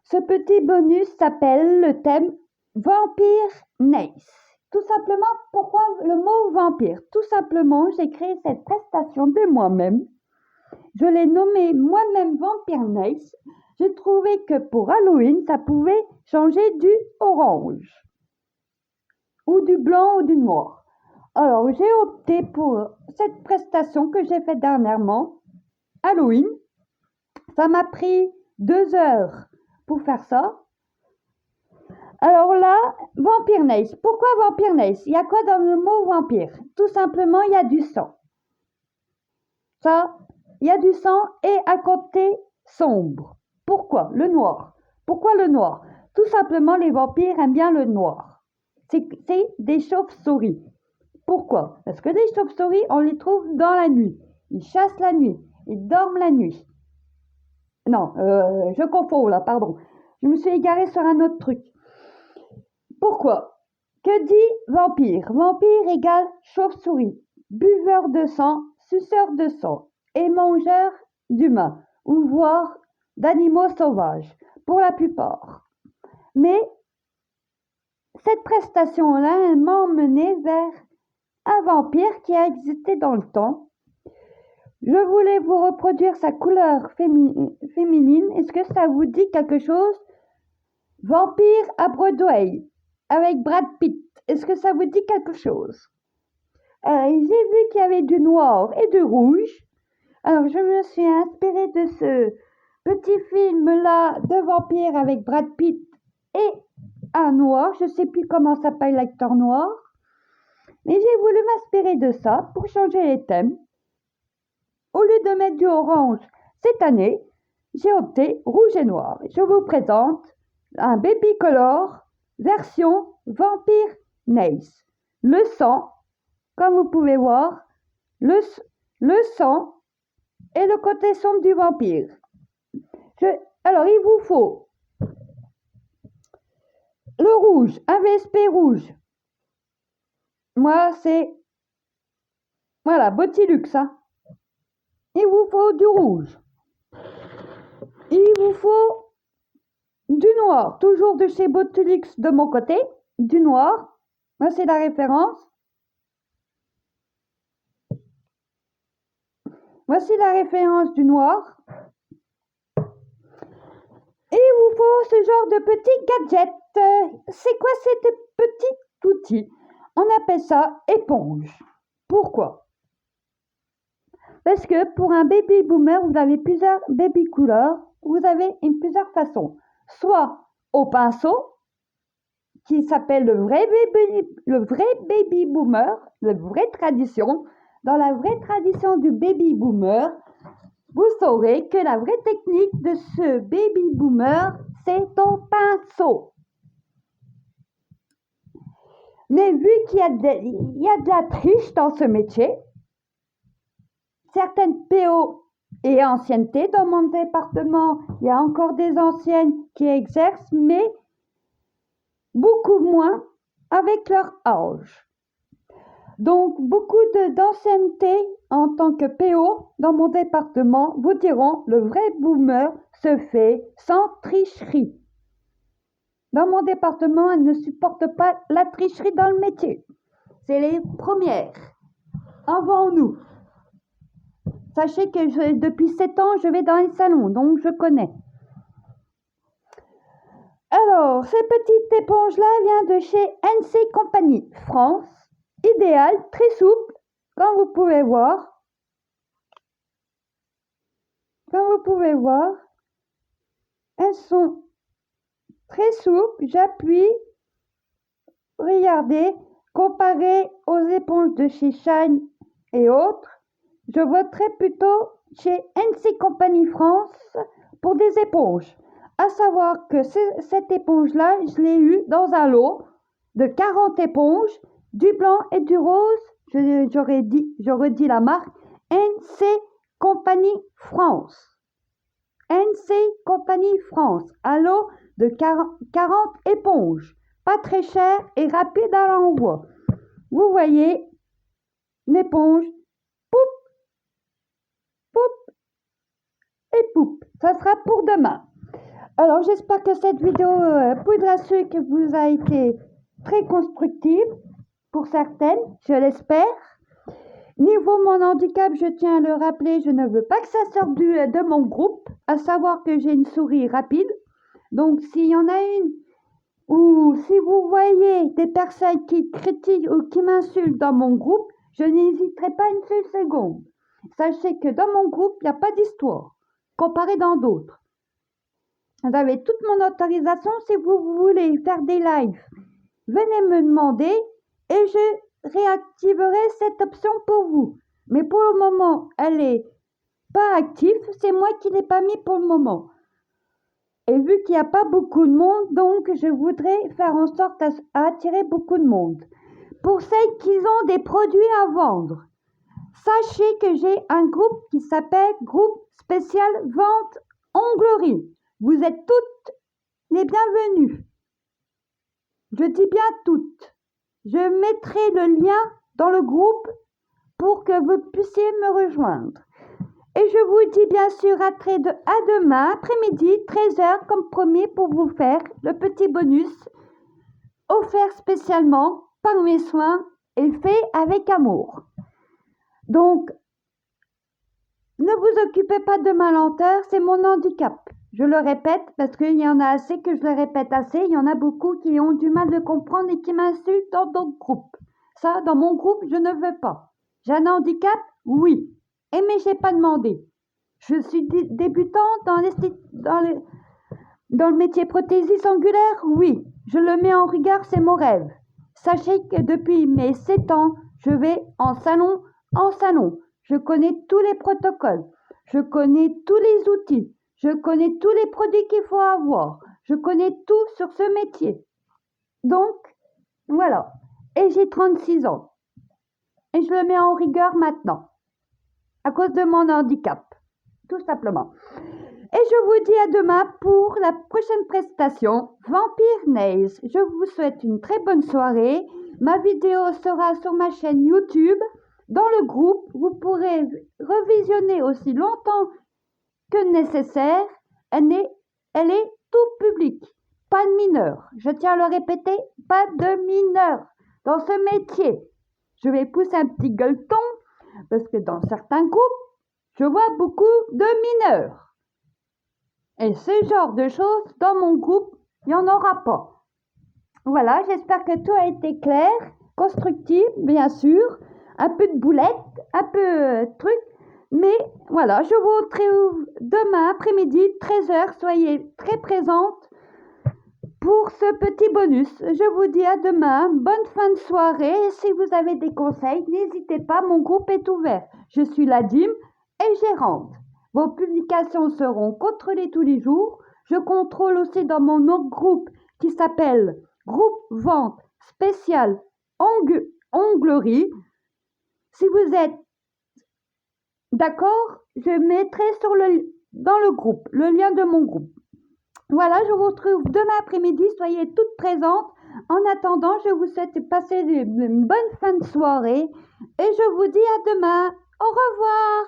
A: Ce petit bonus s'appelle le thème Vampire Nice. Tout simplement, pourquoi le mot vampire? Tout simplement, j'ai créé cette prestation de moi-même. Je l'ai nommée moi-même Vampire Nice. J'ai trouvé que pour Halloween, ça pouvait changer du orange, ou du blanc ou du noir. Alors, j'ai opté pour cette prestation que j'ai faite dernièrement, Halloween. Ça m'a pris 2 heures pour faire ça. Alors là, Vampire Nice. Pourquoi Vampire Nice? Il y a quoi dans le mot vampire? Tout simplement, il y a du sang. Ça, il y a du sang et à côté sombre. Pourquoi? Le noir. Pourquoi le noir? Tout simplement, les vampires aiment bien le noir. C'est des chauves-souris. Pourquoi? Parce que les chauves-souris, on les trouve dans la nuit. Ils chassent la nuit. Ils dorment la nuit. Non, je confonds là, pardon. Je me suis égarée sur un autre truc. Pourquoi? Que dit vampire? Vampire égale chauve-souris, buveur de sang, suceur de sang et mangeur d'humains ou voire d'animaux sauvages, pour la plupart. Mais cette prestation-là, elle m'a emmenée vers un vampire qui a existé dans le temps. Je voulais vous reproduire sa couleur féminine. Est-ce que ça vous dit quelque chose? Vampire à Broadway avec Brad Pitt. Est-ce que ça vous dit quelque chose? J'ai vu qu'il y avait du noir et du rouge. Alors, je me suis inspirée de ce petit film-là de vampire avec Brad Pitt et un noir. Je ne sais plus comment s'appelle l'acteur noir. Mais j'ai voulu m'inspirer de ça pour changer les thèmes. Au lieu de mettre du orange cette année, j'ai opté rouge et noir. Je vous présente un baby color version Vampire Nice. Le sang, comme vous pouvez voir, le sang et le côté sombre du vampire. Alors, il vous faut le rouge, un VSP rouge. Moi, c'est... Voilà, Botilux, hein. Il vous faut du rouge. Il vous faut du noir, toujours de chez Botilux de mon côté, du noir. Moi, c'est la référence. Voici la référence du noir. Et il vous faut ce genre de petit gadget. C'est quoi cet petit outil? On appelle ça éponge. Pourquoi? Parce que pour un baby boomer, vous avez plusieurs baby couleurs. Vous avez plusieurs façons. Soit au pinceau, qui s'appelle le vrai baby boomer, la vraie tradition. Dans la vraie tradition du baby boomer, vous saurez que la vraie technique de ce baby boomer, c'est au pinceau. Mais vu qu'il y a de la triche dans ce métier, certaines PO et ancienneté dans mon département, il y a encore des anciennes qui exercent, mais beaucoup moins avec leur âge. Donc, beaucoup d'ancienneté en tant que PO dans mon département vous diront le vrai boomer se fait sans tricherie. Dans mon département, elles ne supportent pas la tricherie dans le métier. C'est les premières. Avant nous. Sachez que depuis 7 ans, je vais dans les salons, donc je connais. Alors, cette petite éponge-là vient de chez NC Company France. Idéal, très souple, comme vous pouvez voir. Comme vous pouvez voir, elles sont très souples. J'appuie. Regardez, comparé aux éponges de chez Shine et autres, je voterai plutôt chez NC Company France pour des éponges. À savoir que cette éponge-là, je l'ai eue dans un lot de 40 éponges, du blanc et du rose. Je redis la marque, NC Company France. NC Company France, un lot de 40 éponges, pas très cher et rapide à l'envoi. Vous voyez, l'éponge, poup, poup, et poup, ça sera pour demain. Alors j'espère que cette vidéo poudre à sucre vous a été très constructive pour certaines, je l'espère. Niveau mon handicap, je tiens à le rappeler, je ne veux pas que ça sorte de mon groupe, à savoir que j'ai une souris rapide. Donc s'il y en a une, ou si vous voyez des personnes qui critiquent ou qui m'insultent dans mon groupe, je n'hésiterai pas une seule seconde. Sachez que dans mon groupe, il n'y a pas d'histoire, comparé dans d'autres. Vous avez toute mon autorisation si vous voulez faire des lives. Venez me demander et je réactiverai cette option pour vous. Mais pour le moment, elle n'est pas active. C'est moi qui ne l'ai pas mis pour le moment. Et vu qu'il n'y a pas beaucoup de monde, donc je voudrais faire en sorte à attirer beaucoup de monde. Pour celles qui ont des produits à vendre, sachez que j'ai un groupe qui s'appelle Groupe Spécial Vente Onglerie. Vous êtes toutes les bienvenues. Je dis bien toutes. Je mettrai le lien dans le groupe pour que vous puissiez me rejoindre. Et je vous dis bien sûr à demain après-midi, 13h, comme promis, pour vous faire le petit bonus offert spécialement par mes soins et fait avec amour. Donc, ne vous occupez pas de ma lenteur, c'est mon handicap. Je le répète parce qu'il y en a assez que je le répète assez. Il y en a beaucoup qui ont du mal de comprendre et qui m'insultent dans d'autres groupes. Ça, dans mon groupe, je ne veux pas. J'ai un handicap? Oui. Mais je n'ai pas demandé. Je suis débutante dans le métier prothésiste angulaire? Oui. Je le mets en rigueur, c'est mon rêve. Sachez que depuis mes 7 ans, je vais en salon en salon. Je connais tous les protocoles. Je connais tous les outils. Je connais tous les produits qu'il faut avoir. Je connais tout sur ce métier. Donc, voilà. Et j'ai 36 ans. Et je le mets en rigueur maintenant. À cause de mon handicap. Tout simplement. Et je vous dis à demain pour la prochaine prestation Vampire Nails. Je vous souhaite une très bonne soirée. Ma vidéo sera sur ma chaîne YouTube. Dans le groupe, vous pourrez revisionner aussi longtemps que nécessaire. Elle est tout public. Pas de mineurs. Je tiens à le répéter, pas de mineurs dans ce métier. Je vais pousser un petit gueuleton parce que dans certains groupes, je vois beaucoup de mineurs. Et ce genre de choses, dans mon groupe, il n'y en aura pas. Voilà, j'espère que tout a été clair, constructif, bien sûr. Un peu de boulette, un peu truc. Mais voilà, je vous retrouve demain après-midi, 13h. Soyez très présentes pour ce petit bonus. Je vous dis à demain. Bonne fin de soirée. Et si vous avez des conseils, n'hésitez pas, mon groupe est ouvert. Je suis la dîme et gérante. Vos publications seront contrôlées tous les jours. Je contrôle aussi dans mon autre groupe qui s'appelle Groupe Vente Spécial Onglerie. Si vous êtes d'accord, je mettrai dans le groupe, le lien de mon groupe. Voilà, je vous retrouve demain après-midi. Soyez toutes présentes. En attendant, je vous souhaite de passer une bonne fin de soirée. Et je vous dis à demain. Au revoir.